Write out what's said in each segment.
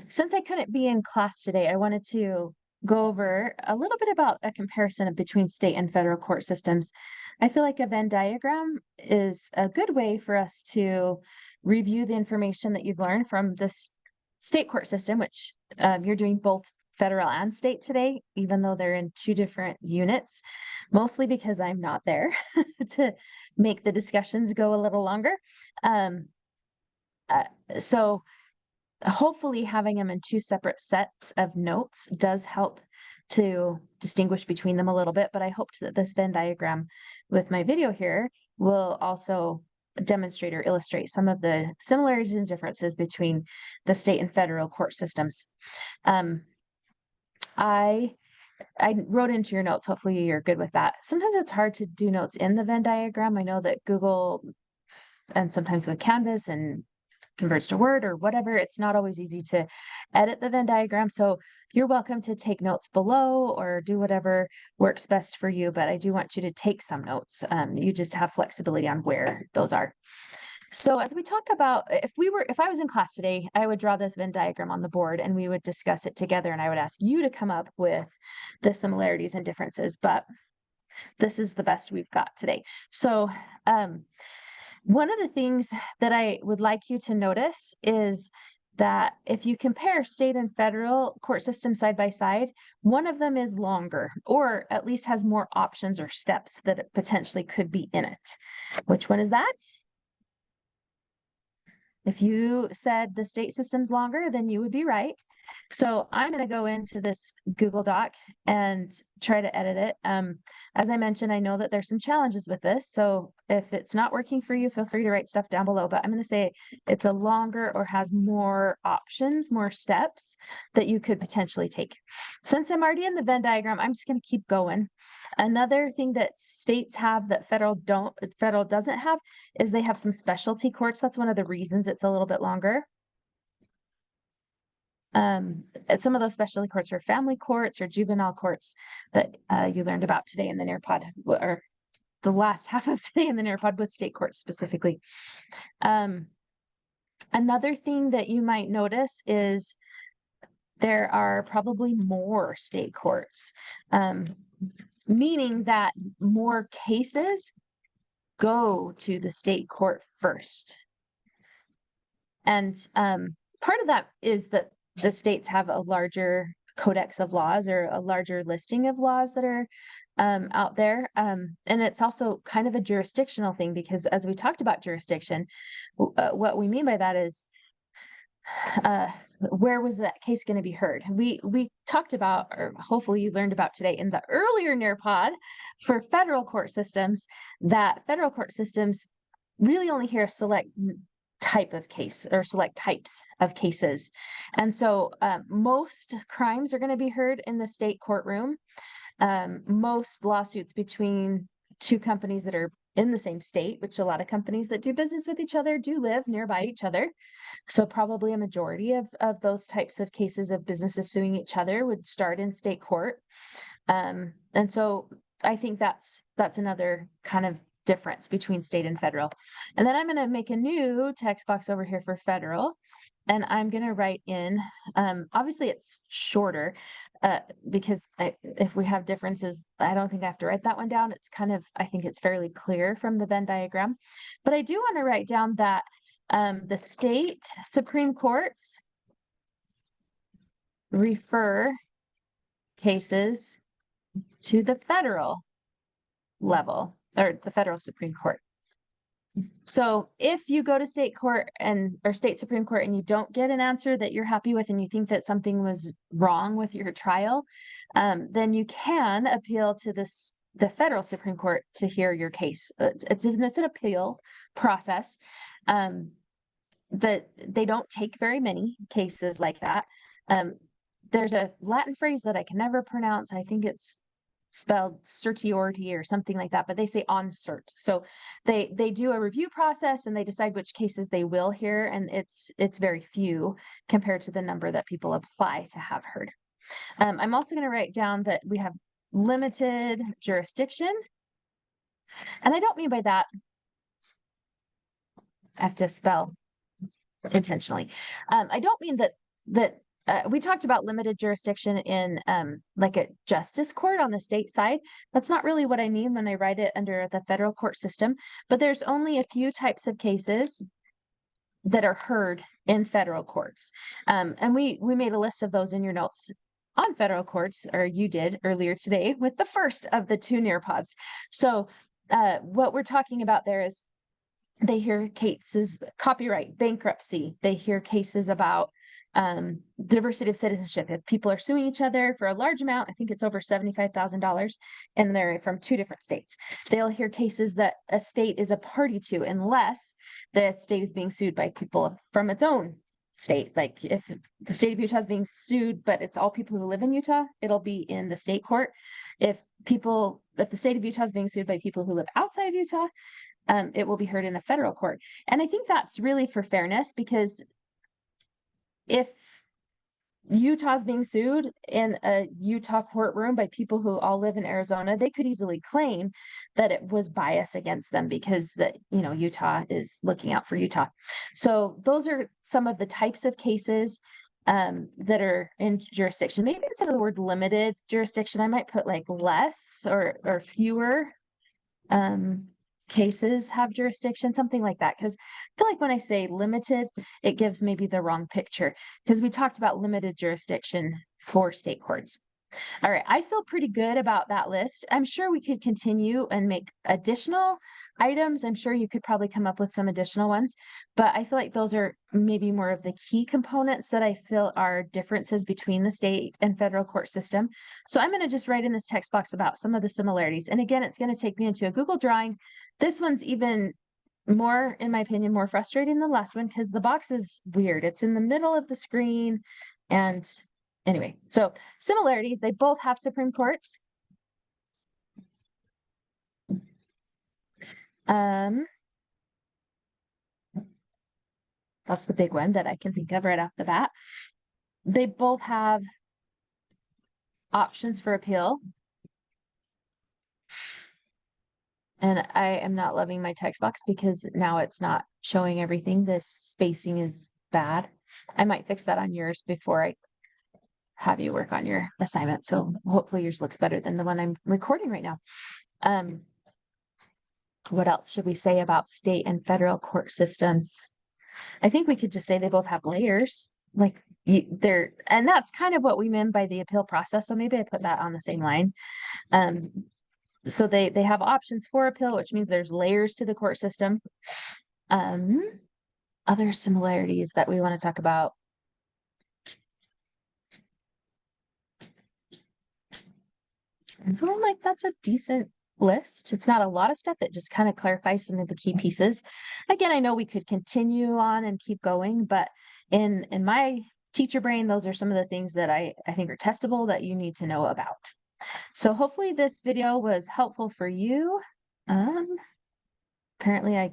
Since I couldn't be in class today, I wanted to go over a little bit about a comparison between state and federal court systems. I feel like a Venn diagram is a good way for us to review the information that you've learned from this state court system, which you're doing both federal and state today, even though they're in two different units, mostly because I'm not there to make the discussions go a little longer. Um, uh, so hopefully having them in two separate sets of notes does help to distinguish between them a little bit, but I hoped that this Venn diagram with my video here will also demonstrate or illustrate some of the similarities and differences between the state and federal court systems. Um, I I wrote into your notes. Hopefully you're good with that. Sometimes it's hard to do notes in the Venn diagram. I know that Google and sometimes with Canvas and converts to Word or whatever, it's not always easy to edit the Venn diagram. So you're welcome to take notes below or do whatever works best for you. But I do want you to take some notes. You just have flexibility on where those are. So as we talk about, if I was in class today, I would draw this Venn diagram on the board and we would discuss it together. And I would ask you to come up with the similarities and differences. But this is the best we've got today. So, one of the things that I would like you to notice is that if you compare state and federal court systems side by side, one of them is longer or at least has more options or steps that it potentially could be in it. Which one is that? If you said the state system's longer, then you would be right. So I'm going to go into this Google Doc and try to edit it. As I mentioned, I know that there's some challenges with this. So if it's not working for you, feel free to write stuff down below. But I'm going to say it's a longer or has more options, more steps that you could potentially take. Since I'm already in the Venn diagram, I'm just going to keep going. Another thing that states have that federal doesn't have is they have some specialty courts. That's one of the reasons it's a little bit longer. Some of those specialty courts are family courts or juvenile courts that you learned about today in the Nearpod, or the last half of today in the Nearpod with state courts specifically. Another thing that you might notice is there are probably more state courts, meaning that more cases go to the state court first. And part of that is that the states have a larger codex of laws or a larger listing of laws that are out there. And it's also kind of a jurisdictional thing because as we talked about jurisdiction, what we mean by that is where was that case going to be heard? We talked about, or hopefully you learned about today in the earlier Nearpod for federal court systems, that federal court systems really only hear a select type of case or select types of cases. And so most crimes are going to be heard in the state courtroom. Most lawsuits between two companies that are in the same state, which a lot of companies that do business with each other do live nearby each other. So probably a majority of those types of cases of businesses suing each other would start in state court. And so I think that's another kind of difference between state and federal. And then I'm going to make a new text box over here for federal. And I'm going to write in, obviously it's shorter because if we have differences, I don't think I have to write that one down. It's kind of, I think it's fairly clear from the Venn diagram. But I do want to write down that the state Supreme Courts refer cases to the federal level or the federal Supreme Court. So if you go to state court or state Supreme Court and you don't get an answer that you're happy with and you think that something was wrong with your trial, then you can appeal to the federal Supreme Court to hear your case. It's an appeal process. That they don't take very many cases like that. There's a Latin phrase that I can never pronounce. I think it's spelled certiorari or something like that, but they say on cert. So they do a review process and they decide which cases they will hear, and it's very few compared to the number that people apply to have heard. I'm also going to write down that we have limited jurisdiction, and I don't mean by that, I have to spell intentionally. I don't mean that that we talked about limited jurisdiction in like a justice court on the state side. That's not really what I mean when I write it under the federal court system, but there's only a few types of cases that are heard in federal courts. And we made a list of those in your notes on federal courts, or you did earlier today with the first of the two Nearpods. So what we're talking about there is they hear cases, copyright, bankruptcy. They hear cases about diversity of citizenship. If people are suing each other for a large amount, I think it's over $75,000, and they're from two different states. They'll hear cases that a state is a party to, unless the state is being sued by people from its own state. Like if the state of Utah is being sued, but it's all people who live in Utah, it'll be in the state court. If the state of Utah is being sued by people who live outside of Utah, it will be heard in a federal court. And I think that's really for fairness, because if Utah's being sued in a Utah courtroom by people who all live in Arizona, they could easily claim that it was bias against them because that, Utah is looking out for Utah. So those are some of the types of cases that are in jurisdiction. Maybe instead of the word limited jurisdiction, I might put like less or fewer cases have jurisdiction, something like that. Because I feel like when I say limited, it gives maybe the wrong picture, because we talked about limited jurisdiction for state courts. All right, I feel pretty good about that list. I'm sure we could continue and make additional items. I'm sure you could probably come up with some additional ones, but I feel like those are maybe more of the key components that I feel are differences between the state and federal court system. So I'm going to just write in this text box about some of the similarities. And again, it's going to take me into a Google drawing. This one's even more, in my opinion, more frustrating than the last one, because the box is weird. It's in the middle of the screen. And anyway, so similarities, they both have Supreme Courts. That's the big one that I can think of right off the bat. They both have options for appeal. And I am not loving my text box because now it's not showing everything. This spacing is bad. I might fix that on yours before I have you work on your assignment. So hopefully yours looks better than the one I'm recording right now. What else should we say about state and federal court systems? I think we could just say they both have layers. Like and that's kind of what we meant by the appeal process. So maybe I put that on the same line. So they have options for appeal, which means there's layers to the court system. Other similarities that we want to talk about. I'm feeling like that's a decent list. It's not a lot of stuff. It just kind of clarifies some of the key pieces. Again, I know we could continue on and keep going, but in my teacher brain, those are some of the things that I think are testable that you need to know about. So hopefully this video was helpful for you. Apparently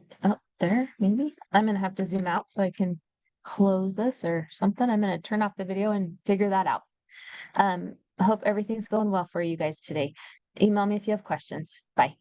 there, maybe. I'm going to have to zoom out so I can close this or something. I'm going to turn off the video and figure that out. I hope everything's going well for you guys today. Email me if you have questions. Bye.